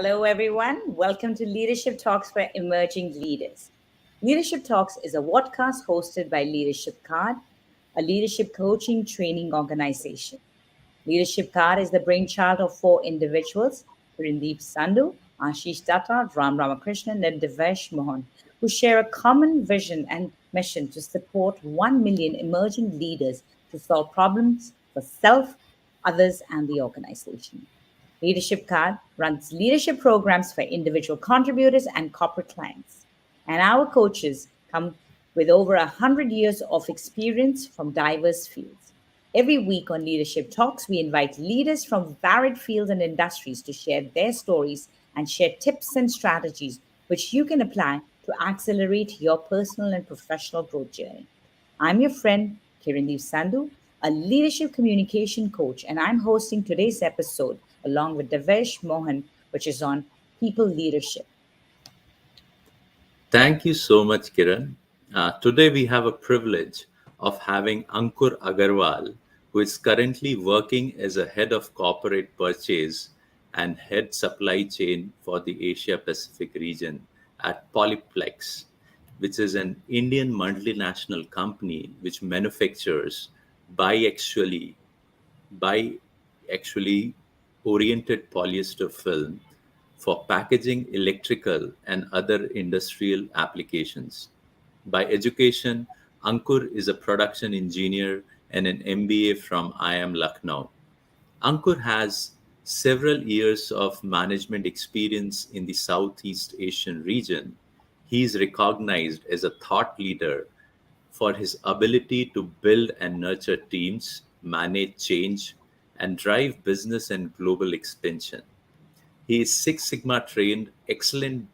Hello, everyone. Welcome to Leadership Talks for Emerging Leaders. Leadership Talks is a podcast hosted by Leadership Card, a leadership coaching training organization. Leadership Card is the brainchild of four individuals, Prindeep Sandhu, Ashish Datta, Ram Ramakrishnan, and Devesh Mohan, who share a common vision and mission to support 1 million emerging leaders to solve problems for self, others, and the organization. Leadership Card runs leadership programs for individual contributors and corporate clients. And our coaches come with over 100 years of experience from diverse fields. Every week on Leadership Talks, we invite leaders from varied fields and industries to share their stories and share tips and strategies which you can apply to accelerate your personal and professional growth journey. I'm your friend, Kirandeep Sandhu, a leadership communication coach, and I'm hosting today's episode along with Devesh Mohan, which is on people leadership. Thank you so much, Kiran. Today we have a privilege of having Ankur Agarwal, who is currently working as a head of corporate purchase and head supply chain for the Asia Pacific region at Polyplex, which is an Indian multinational company which manufactures biaxially biaxially oriented polyester film for packaging, electrical, and other industrial applications. By education, Ankur is a production engineer and an MBA from IIM Lucknow. Ankur has several years of management experience in the Southeast Asian region. He is recognized as a thought leader for his ability to build and nurture teams, manage change, and drive business and global expansion. He is Six Sigma trained, excellent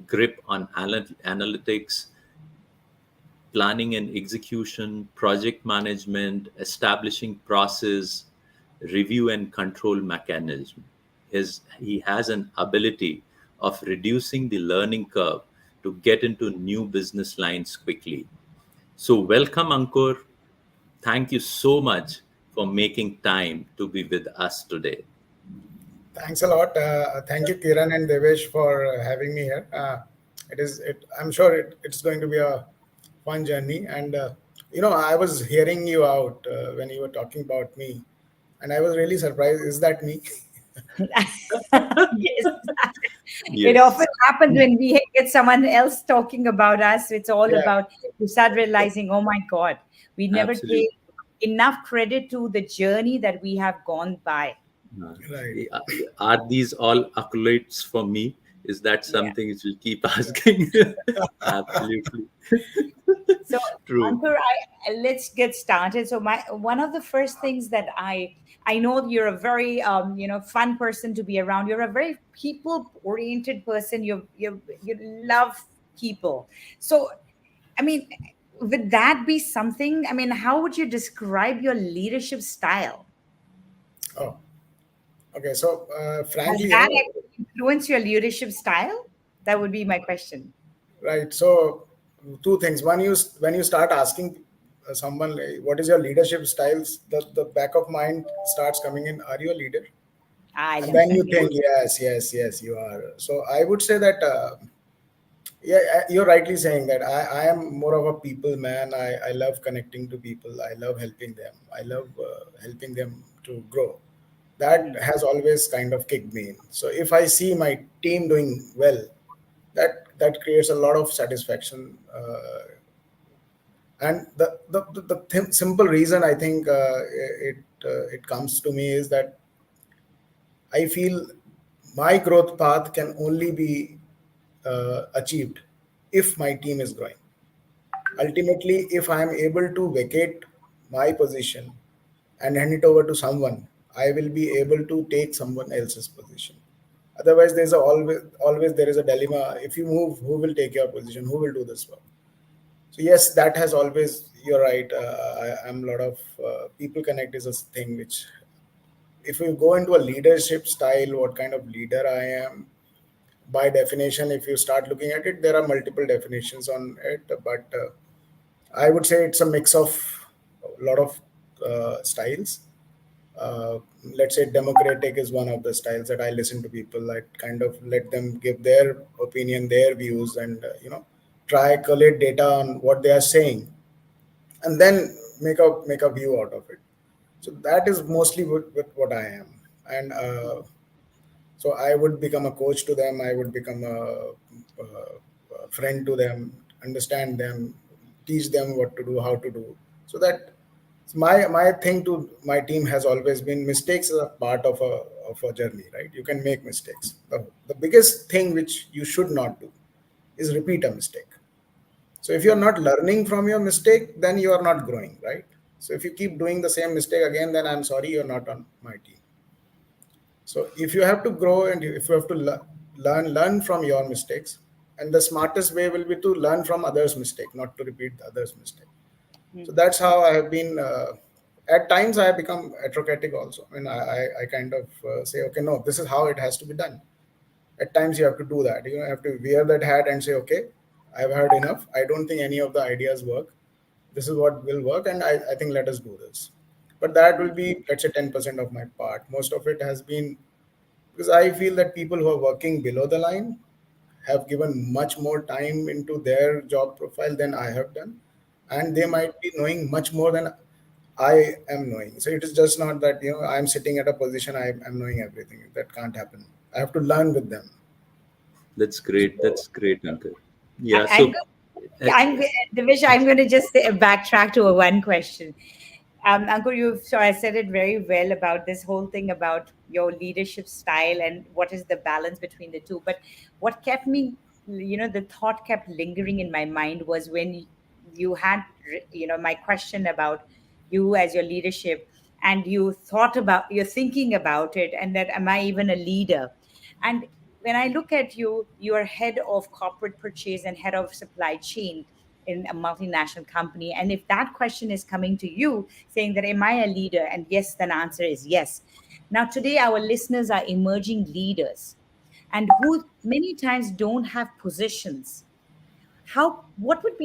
grip on analytics, planning and execution, project management, establishing process, review and control mechanism. He has an ability of reducing the learning curve to get into new business lines quickly. So, welcome, Ankur. Thank you so much for making time to be with us today. Thanks a lot. Thank you, Kiran and Devesh, for having me here. I'm sure it's going to be a fun journey. And I was hearing you out when you were talking about me, and I was really surprised. Is that me? Yes. It Yes, often happens when we get someone else talking about us. It's all Yeah. about, you start realizing, oh my God, we never take absolutely. enough credit to the journey that we have gone by. Uh, Right. Are these all accolades for me? Is that Yeah. something which you keep asking? Absolutely. So, True. Ankur, let's get started. So, my one of the first things that I know you're a very fun person to be around. You're a very people oriented person. You love people. So, I mean, would that be something? I mean, how would you describe your leadership style? Oh, okay. So, Has frankly, that actually influenced your leadership style? That would be my question. right. So, two things. One, when you start asking someone like, what is your leadership styles, the back of mind starts coming in. Are you a leader? I And love then that. you think, yes, you are. So I would say that, yeah, you're rightly saying that I am more of a people man. I love connecting to people. I love helping them. I love helping them to grow. That Hmm. has always kind of kicked me in. So if I see my team doing well, that creates a lot of satisfaction. And the simple reason I think it comes to me is that I feel my growth path can only be achieved if my team is growing. Ultimately, if I am able to vacate my position and hand it over to someone, I will be able to take someone else's position. Otherwise, always there is a dilemma. If you move, who will take your position? Who will do this work? So yes, that has always. You're right. I'm a lot of people connect is a thing which, if you go into a leadership style, what kind of leader I am, by definition, if you start looking at it, there are multiple definitions on it, but I would say it's a mix of a lot of styles. uh, let's say democratic is one of the styles that I listen to people. I kind of let them give their opinion, their views, and try collate data on what they are saying, and then make a view out of it. So that is mostly with what I am, and so I would become a coach to them. I would become a friend to them, understand them, teach them what to do, how to do. So that my thing to my team has always been mistakes are a part of a journey, right? You can make mistakes. The biggest thing which you should not do is repeat a mistake. So if you're not learning from your mistake, then you are not growing, right? So if you keep doing the same mistake again, then I'm sorry, you're not on my team. So if you have to grow and if you have to learn from your mistakes, and the smartest way will be to learn from others' mistake, not to repeat the others' mistake. So that's how I have been. At times, I have become atrocratic also. I mean, I kind of say, okay, no, this is how it has to be done. At times, you have to do that. You have to wear that hat and say, okay, I've heard enough. I don't think any of the ideas work. This is what will work, and I think let us do this. But that will be, let's say, 10% of my part. Most of it has been because I feel that people who are working below the line have given much more time into their job profile than I have done, and they might be knowing much more than I am knowing. So it is just not that I'm sitting at a position I'm knowing everything. That can't happen. I have to learn with them. That's great. So That's great, Ankur. Yeah. I'm So, go- uh, Divish, I'm going to just backtrack to a one question. Ankur, I said it very well about this whole thing about your leadership style and what is the balance between the two. But what kept me, the thought kept lingering in my mind was when you had, my question about you as your leadership, and you're thinking about it, and that am I even a leader? And when I look at you, you are head of corporate purchase and head of supply chain in a multinational company. And if that question is coming to you saying that, am I a leader? And yes, then answer is yes. Now, today, our listeners are emerging leaders and who many times don't have positions. How would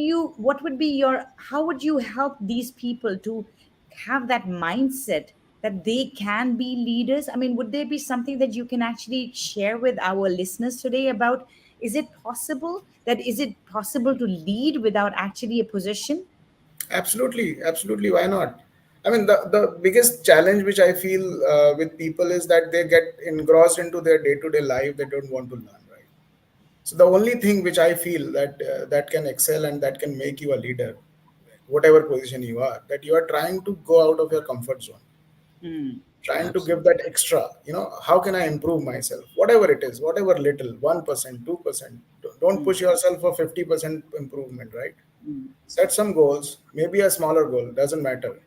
you help these people to have that mindset that they can be leaders? I mean, would there be something that you can actually share with our listeners today about, is it possible to lead without actually a position? absolutely, absolutely. Why not? I mean, the biggest challenge which I feel with people is that they get engrossed into their day to day life. They don't want to learn, right? So the only thing which I feel that can excel and that can make you a leader, whatever position you are, that you are trying to go out of your comfort zone, Mm, trying to give absolutely. that extra. How can I improve myself? Whatever it is, whatever little, 1%, 2%. Don't mm, push yourself for 50% improvement, right? mm. Set some goals, maybe a smaller goal, doesn't matter.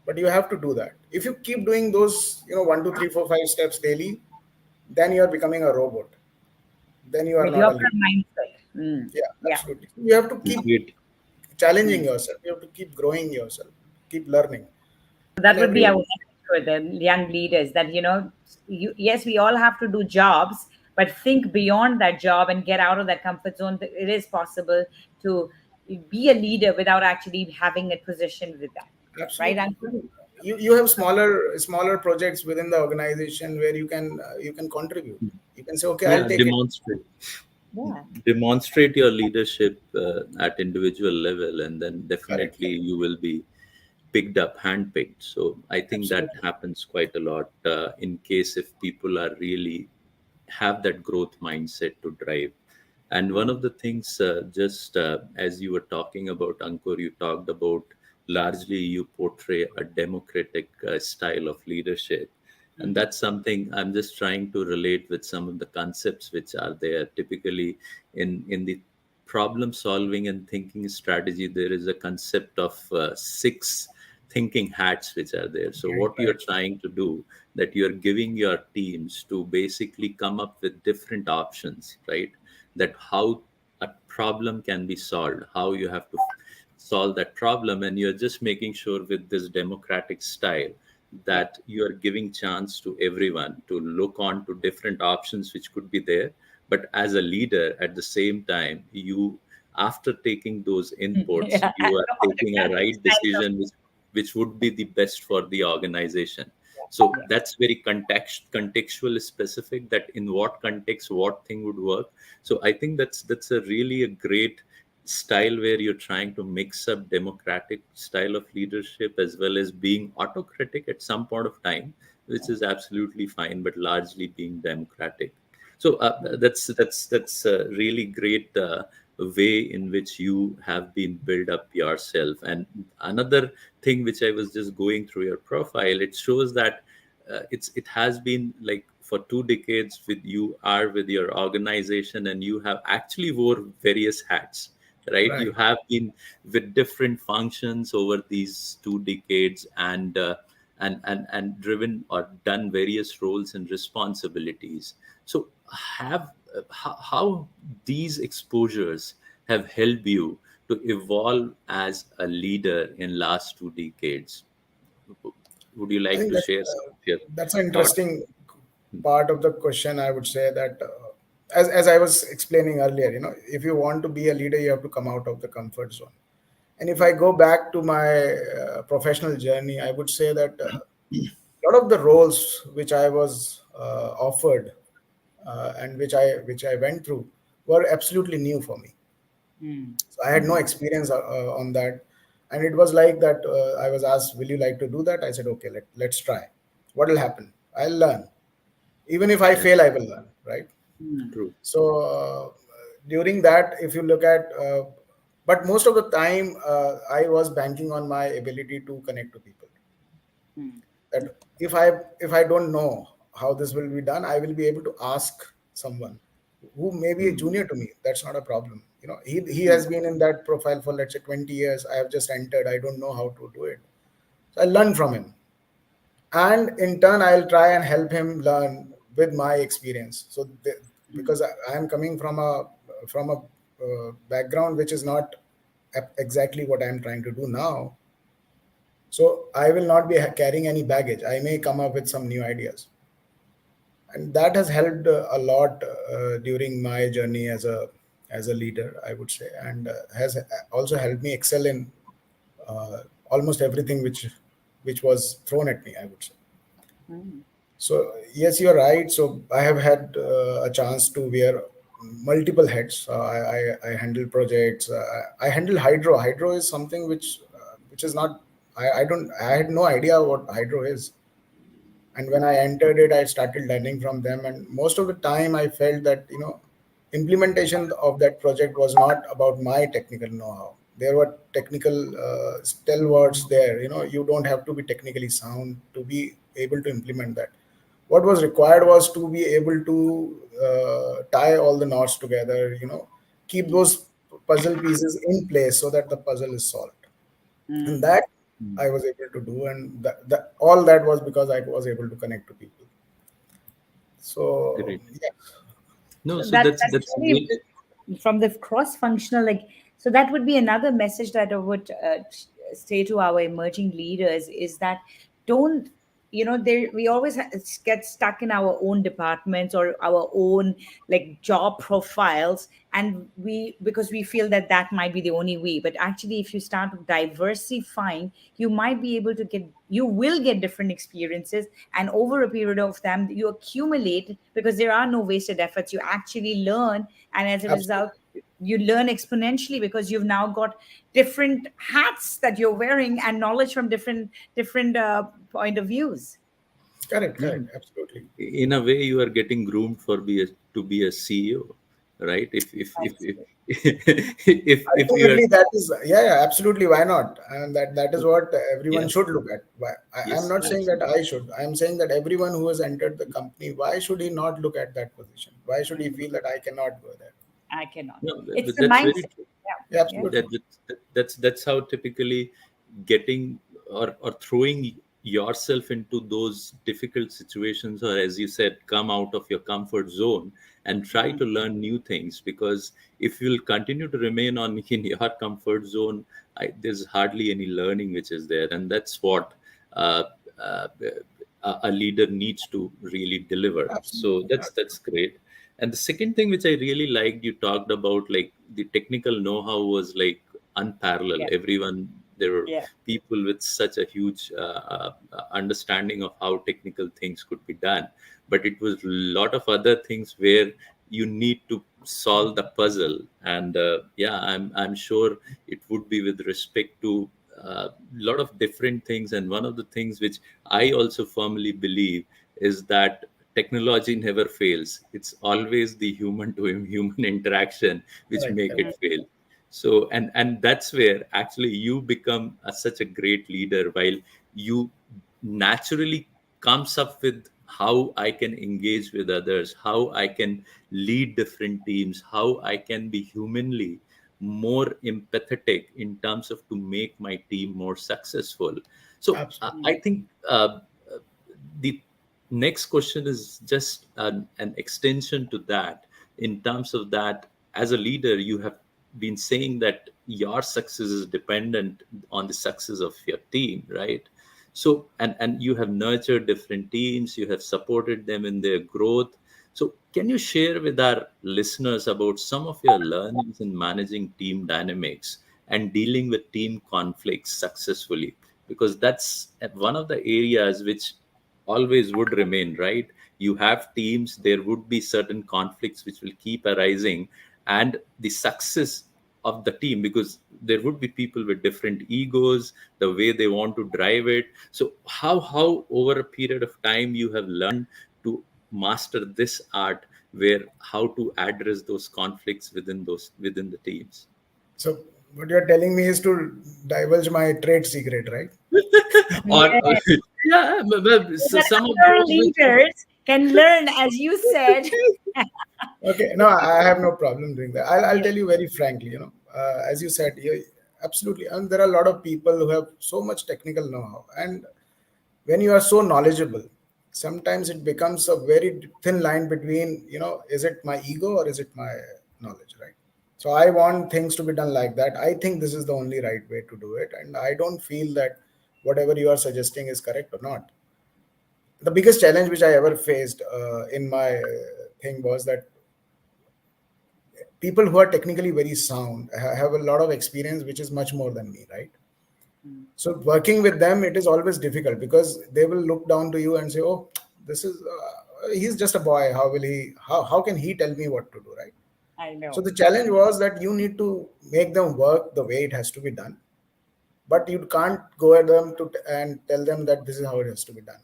But you have to do that. If you keep doing those, 1, 2, 3, 4, 5 steps daily, then you are becoming a robot. Then you are not a Mediocre leader. mindset. Mm, Yeah, yeah. absolutely. You have to keep Great. challenging Mm. yourself. You have to keep growing yourself, keep learning. That And would be our every message for the young leaders, that yes, we all have to do jobs, but think beyond that job and get out of that comfort zone. It is possible to be a leader without actually having a position with that, right, absolutely. Ankur? You have smaller projects within the organization where you can contribute. You can say, okay, I'll Yeah. take it. Yeah. Demonstrate your leadership at individual level, and then Correct. definitely you will be picked up, handpicked. So I think that Absolutely. happens quite a lot in case if people are really have that growth mindset to drive. And one of the things, just as you were talking about, Ankur, you talked about largely you portray a democratic style of leadership. And Mhm. that's something I'm just trying to relate with some of the concepts which are there. Typically, in the problem solving and thinking strategy, there is a concept of six thinking hats which are there. So Right, what you're right. trying to do, that you're giving your teams to basically come up with different options, right? That how a problem can be solved, how you have to solve that problem, and you're just making sure with this democratic style Yeah. that you are giving chance to everyone to look on to different options which could be there. But as a leader, at the same time, you, after taking those inputs, Yeah. you are No taking a autocratic right style of. decision which would be the best for the organization. So Yeah. that's very contextual specific, that in what context what thing would work. So I think that's a really a great style where you're trying to mix up democratic style of leadership as well as being autocratic at some point of time, which is absolutely fine, but largely being democratic. So that's a really great way in which you have been built up yourself. And another thing which I was just going through your profile, it shows that it has been like for 2 decades with you are with your organization, and you have actually wore various hats, right? You Right. have been with different functions over these 2 decades, and driven or done various roles and responsibilities. So how these exposures have helped you to evolve as a leader in last 2 decades? Would you I like think to share some of your that's an thoughts? interesting part of the question. I would say that, as I was explaining earlier, if you want to be a leader, you have to come out of the comfort zone. And if I go back to my professional journey, I would say that a lot of the roles which I was offered, and which I went through, were absolutely new for me. Mm. So I had no experience on that, and it was like that. I was asked, "Will you like to do that?" I said, "Okay, let's try. What will happen? I'll learn. Even if I Yeah, fail, I will learn." Right. Mm. true. So during that, if you look at, but most of the time, I was banking on my ability to connect to people. Mm. That if I don't know how this will be done, I will be able to ask someone who may be a Hmm. junior to me. That's not a problem. He Mm. has been in that profile for, let's say, 20 years. I have just entered. I don't know how to do it. So I learn from him, and in turn, I'll try and help him learn with my experience. So Mm. because I am coming from a background which is not exactly what I'm trying to do now, so I will not be carrying any baggage. I may come up with some new ideas, and that has helped a lot during my journey as a leader, I would say, and has also helped me excel in uh, almost everything which was thrown at me, I would say. Mm. So yes, you're right. So I have had a chance to wear multiple hats. I handle projects. I handle hydro. Hydro is something which is not. I don't. I had no idea what hydro is, and when I entered it, I started learning from them. And most of the time, I felt that implementation of that project was not about my technical know-how. There were technical stalwarts there. You don't have to be technically sound to be able to implement that. What was required was to be able to tie all the knots together. Keep Mm. those puzzle pieces in place so that the puzzle is solved, and Mm. that Hmm. I was able to do, and all that was because I was able to connect to people. So Great. yeah, No, So so that's that's really really. from the cross-functional, like, so that would be another message that I would say to our emerging leaders is that don't, there we always get stuck in our own departments or our own like job profiles, and we because we feel that that might be the only way. But actually, if you start diversifying, you will get different experiences, and over a period of time you accumulate, because there are no wasted efforts. You actually learn, and as a result absolutely you learn exponentially because you've now got different hats that you're wearing and knowledge from different point of views. correct, Yeah, correct, absolutely, in a way you are getting groomed for be a to be a CEO, right? If if you are. ultimately that is, yeah, yeah, absolutely, why not? And that is what everyone Yeah. should look at. Why I'm Yes, not saying that absolutely. I should. I'm saying that everyone who has entered the company, why should he not look at that position? Why should he Mm, feel that I cannot go there? I cannot. No, It's but the that's very mindset. true. Yeah, Yeah, absolutely. That's how typically getting or throwing yourself into those difficult situations, or as you said, come out of your comfort zone and try yeah. to learn new things. Because if you'll continue to remain on in your comfort zone, there's hardly any learning which is there, and that's what uh, uh, a leader needs to really deliver. So Absolutely. that's great. And the second thing which I really liked, you talked about like the technical know-how was like unparalleled. Yeah. Everyone There were Yeah. people with such a huge understanding of how technical things could be done, but it was a lot of other things where you need to solve the puzzle. And yeah, I'm sure it would be with respect to a lot of different things. And one of the things which I also firmly believe is that technology never fails. It's always the human to human interaction which Correct, make correct. it fail. So, and that's where actually you become such a great leader, while you naturally comes up with how I can engage with others, how I can lead different teams, how I can be humanly more empathetic in terms of to make my team more successful. So Absolutely. I think the next question is just an extension to that. In terms of that, as a leader, you have been saying that your success is dependent on the success of your team, right? So, and you have nurtured different teams, you have supported them in their growth. So can you share with our listeners about some of your learnings in managing team dynamics and dealing with team conflicts successfully? Because that's one of the areas which always would remain, right? You have teams, there would be certain conflicts which will keep arising, and the success of the team, because there would be people with different egos, the way they want to drive it. So how over a period of time you have learned to master this art, where how to address those conflicts within the teams? So what you're telling me is to divulge my trade secret, right? Or Yeah. yeah, So so that some of other those which leaders can learn, as you said. Okay, no, I have no problem doing that. I'll Yeah. tell you very frankly, as you said, absolutely. And there are a lot of people who have so much technical know-how. And when you are so knowledgeable, sometimes it becomes a very thin line between, is it my ego or is it my knowledge, right? So I want things to be done like that. I think this is the only right way to do it. And I don't feel that whatever you are suggesting is correct or not. The biggest challenge which I ever faced in my thing was that people who are technically very sound have a lot of experience which is much more than me, right? Mm. So working with them, it is always difficult because they will look down to you and say, oh, this is he's just a boy, how can he tell me what to do, right? I So know. the challenge was that you need to make them work the way it has to be done, but you can't go at them and tell them that this is how it has to be done.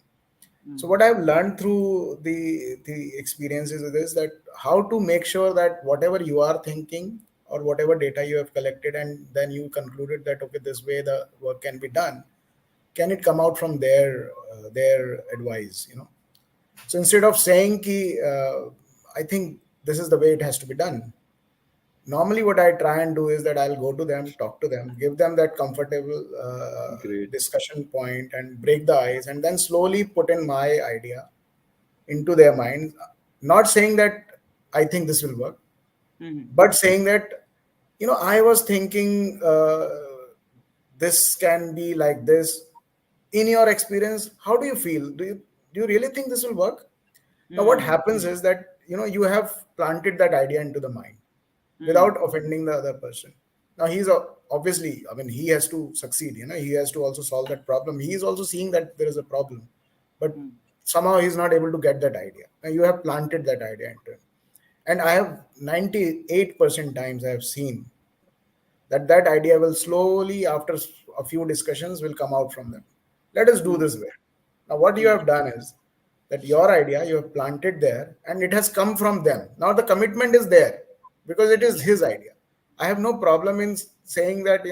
So Mm. what I've learned through the experiences is this, that how to make sure that whatever you are thinking or whatever data you have collected and then you concluded that okay, this way the work can be done, can it come out from their advice, So instead of saying ki, I think this is the way it has to be done, normally what I try and do is that I'll go to them, talk to them, give them that comfortable great. discussion point and break the ice, and then slowly put in my idea into their minds, not saying that I think this will work, Mhm. but saying that I was thinking this can be like this. In your experience, how do you feel? Do you really think this will work? Now what Mm. happens is that you have planted that idea into the mind Mm. without offending the other person. Now obviously, I mean, he has to succeed. He has to also solve that problem. He is also seeing that there is a problem, but Mm. somehow he's not able to get that idea. Now you have planted that idea into him, and I have 98% times I have seen that idea will slowly, after a few discussions, will come out from them. Let us do Mm. this way. Now what you Mm. have done is that your idea you have planted there and it has come from them. Now the commitment is there because it is his idea. I have no problem in saying that,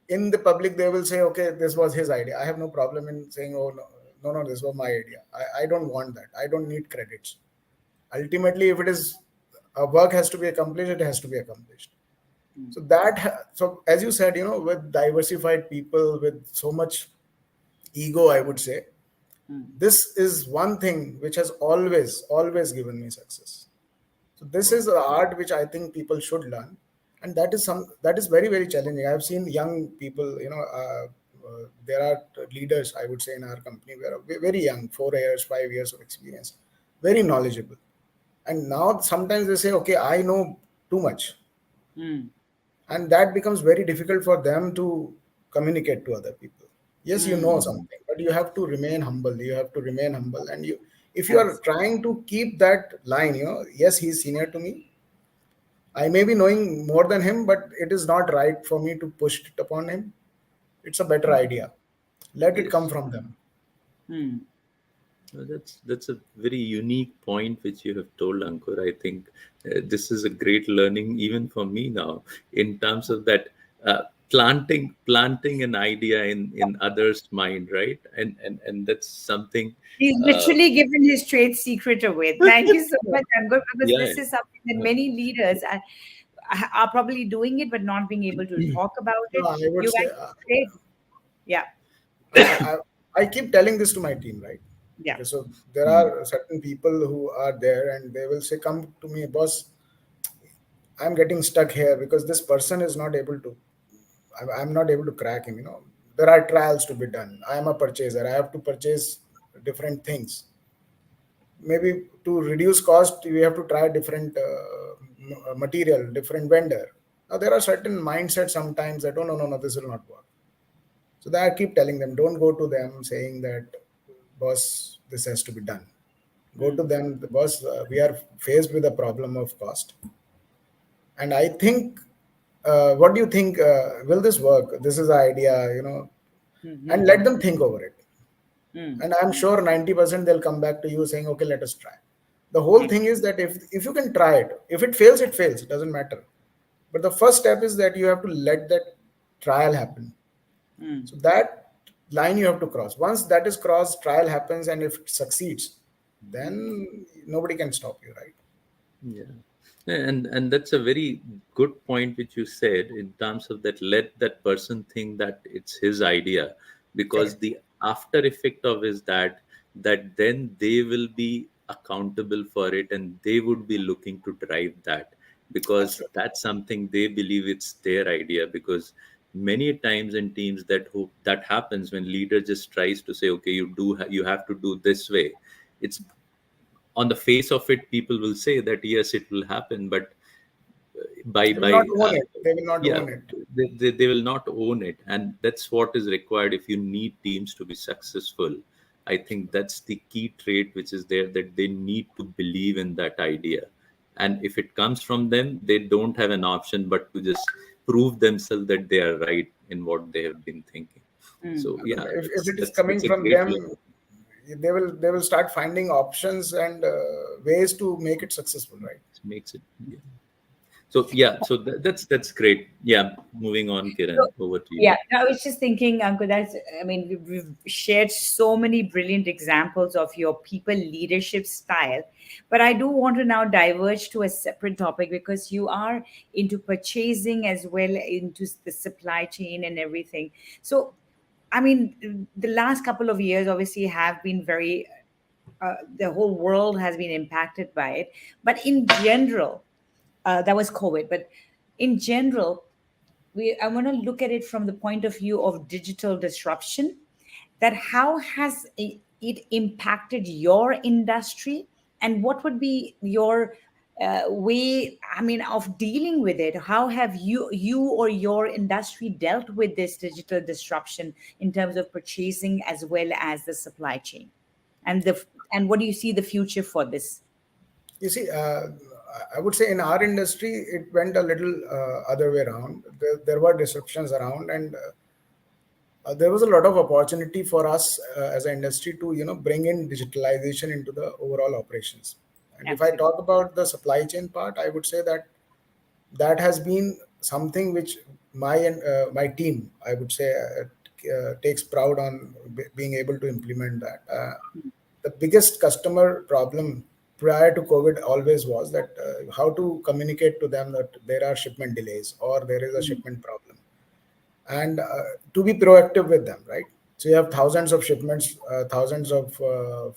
in the public they will say, okay, this was his idea. I have no problem in saying, oh, no, no, no, this was my idea. I don't want that. I don't need credits. Ultimately, if it is a work has to be accomplished, it has to be accomplished. Mm. So as you said, with diversified people with so much ego, I would say Mm. this is one thing which has always given me success. So this is an art which I think people should learn, and that is very very challenging. I've seen young people, there are leaders, I would say, in our company who are very young, 4 years, 5 years of experience, very knowledgeable, and now sometimes they say, okay, I know too much, Mm. and that becomes very difficult for them to communicate to other people. Yes, you know something, but you have to remain humble. You have to remain humble, and you, if you are Abs- trying to keep that line, yes, he's senior to me. I may be knowing more than him, but it is not right for me to push it upon him. It's a better idea. Let it come Yes. from them. That's a very unique point which you have told, Ankur. I think this is a great learning even for me now in terms of that planting an idea in others' mind, right? And that's something. He's Uh, literally given his trade secret away. Thank you so much, Ankur, because yeah, this is something that yeah. many leaders are probably doing it, but not being able to talk about No, it. I would You say, guys, yeah, I keep telling this to my team, right? yeah. Okay, so there Mm, are certain people who are there and they will say, come to me, boss, I'm getting stuck here because this person is not able to, I'm not able to crack him. There are trials to be done. I am a purchaser. I have to purchase different things. Maybe to reduce cost, we have to try different material, different vendor. Now, there are certain mindsets sometimes that, oh, no, no, no, this will not work. So that I keep telling them, don't go to them saying that, boss, this has to be done. Go to them, the boss, we are faced with a problem of cost. And I think, what do you think? Will this work? This is the idea, and let them think over it. And I'm sure 90% they'll come back to you saying, okay, let us try. The whole thing is that if you can try it, if it fails, it fails. It doesn't matter. But the first step is that you have to let that trial happen. So that line you have to cross. Once that is crossed, trial happens, and if it succeeds, then nobody can stop you, right? yeah. And that's a very good point which you said in terms of that, let that person think that it's his idea, because Correct. the after effect of is that then they will be accountable for it and they would be looking to drive that, because Absolutely. that's something they believe it's their idea. Because many times in teams that happens when leader just tries to say, okay, you have to do this way. It's on the face of it, people will say that yes, it will happen, but They will not by own it. They will not yeah, own it. they will not own it, and that's what is required if you need teams to be successful. I think that's the key trait which is there, that they need to believe in that idea, and if it comes from them, they don't have an option but to just prove themselves that they are right in what they have been thinking. So yeah, If it is that's coming a from great learning. them, they will start finding options and ways to make it successful, right? It makes it, yeah. So yeah, so that's great. Yeah, moving on, So, Kiran, over to you. yeah, I was just thinking, Ankur, I mean, we've shared so many brilliant examples of your people leadership style, but I do want to now diverge to a separate topic because you are into purchasing as well, into the supply chain and everything. So, I mean, the last couple of years obviously have been very, the whole world has been impacted by it. But in general, that was COVID. But in general, I want to look at it from the point of view of digital disruption, that how has it impacted your industry, and what would be your way, I mean, of dealing with it? How have you or your industry dealt with this digital disruption in terms of purchasing as well as the supply chain, and and what do you see the future for this? You see, I would say in our industry, it went a little other way around. There were disruptions around, and there was a lot of opportunity for us as an industry to bring in digitalization into the overall operations. And if I Absolutely. talk about the supply chain part, I would say that that has been something which my team, I would say, takes proud on being able to implement that. The biggest customer problem prior to COVID always was that how to communicate to them that there are shipment delays or there is a shipment problem, and to be proactive with them, right? So you have thousands of shipments, thousands of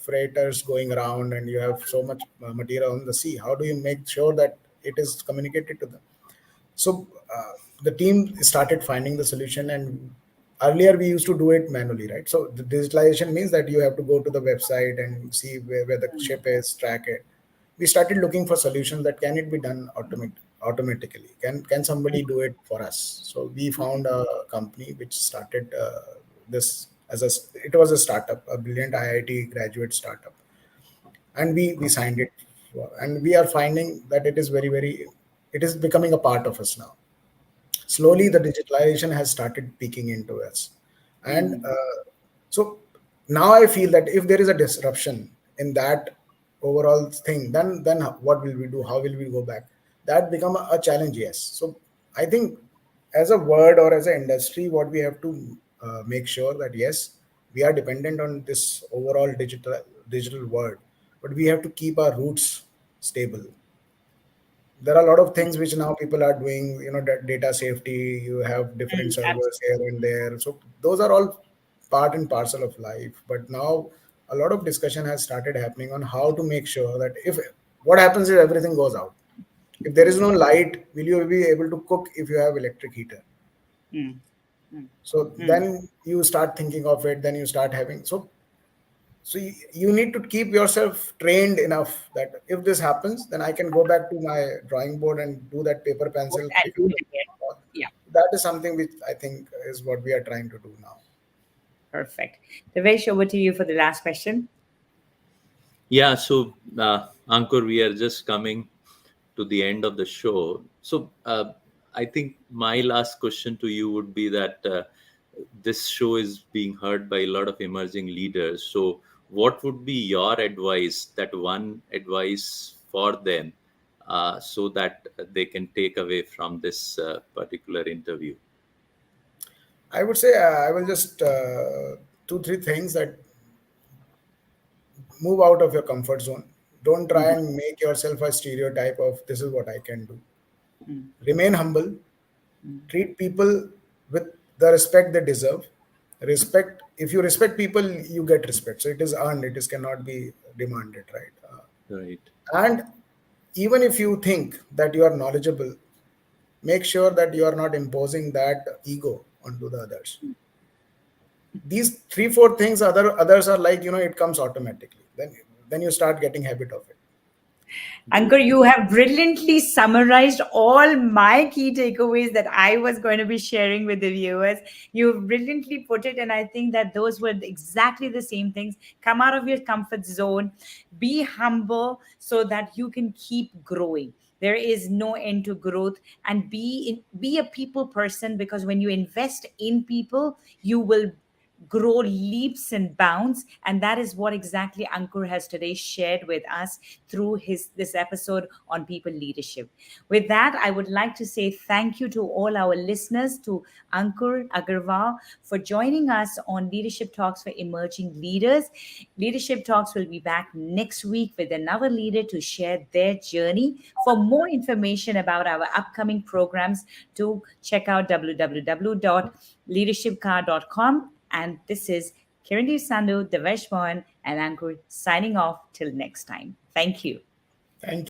freighters going around, and you have so much material on the sea. How do you make sure that it is communicated to them? So the team started finding the solution, and earlier we used to do it manually, right? So the digitalization means that you have to go to the website and see where the ship is, track it. We started looking for solutions that can it be done automatically? Can somebody do it for us? So we found a company which started this as a, it was a startup, a brilliant IIT graduate startup, and we signed it. And we are finding that it is very, it is becoming a part of us now. Slowly the digitalization has started peeking into us, and so now I feel that if there is a disruption in that overall thing, then what will we do? How will we go back? That become a challenge. Yes. So I think as a word or as an industry, what we have to make sure that yes, we are dependent on this overall digital world, but we have to keep our roots stable. There are a lot of things which now people are doing, data safety, you have different servers here and there, so those are all part and parcel of life. But now a lot of discussion has started happening on how to make sure that if what happens if everything goes out, if there is no light, will you be able to cook if you have electric heater? So then you start thinking of it, then you start having, so you need to keep yourself trained enough that if this happens, then I can go back to my drawing board and do that paper pencil. And do it again. Yeah. That is something which I think is what we are trying to do now. Perfect. Devesh, over to you for the last question. Yeah, so Ankur, we are just coming to the end of the show. So I think my last question to you would be that this show is being heard by a lot of emerging leaders. So what would be your advice, that one advice for them, so that they can take away from this particular interview? I would say I will just two, three things that move out of your comfort zone. Don't try and make yourself a stereotype of this is what I can do. Remain humble. Treat people with the respect they deserve. Respect. If you respect people, you get respect. So it is earned. It is cannot be demanded, right? Right. And even if you think that you are knowledgeable, make sure that you are not imposing that ego onto the others. These three, four things, others are like, it comes automatically. Then you start getting habit of it. Ankur, you have brilliantly summarized all my key takeaways that I was going to be sharing with the viewers. You've brilliantly put it, and I think that those were exactly the same things. Come out of your comfort zone, be humble so that you can keep growing. There is no end to growth, and be a people person, because when you invest in people, you will grow leaps and bounds, and that is what exactly Ankur has today shared with us through his this episode on people leadership. With that, I would like to say thank you to all our listeners, to Ankur Agarwal for joining us on Leadership Talks for Emerging Leaders. Leadership Talks will be back next week with another leader to share their journey. For more information about our upcoming programs, to check out www.leadershipcar.com. And this is Kirandeep Sandhu, Devesh Mohan, and Ankur signing off till next time. Thank you. Thank you.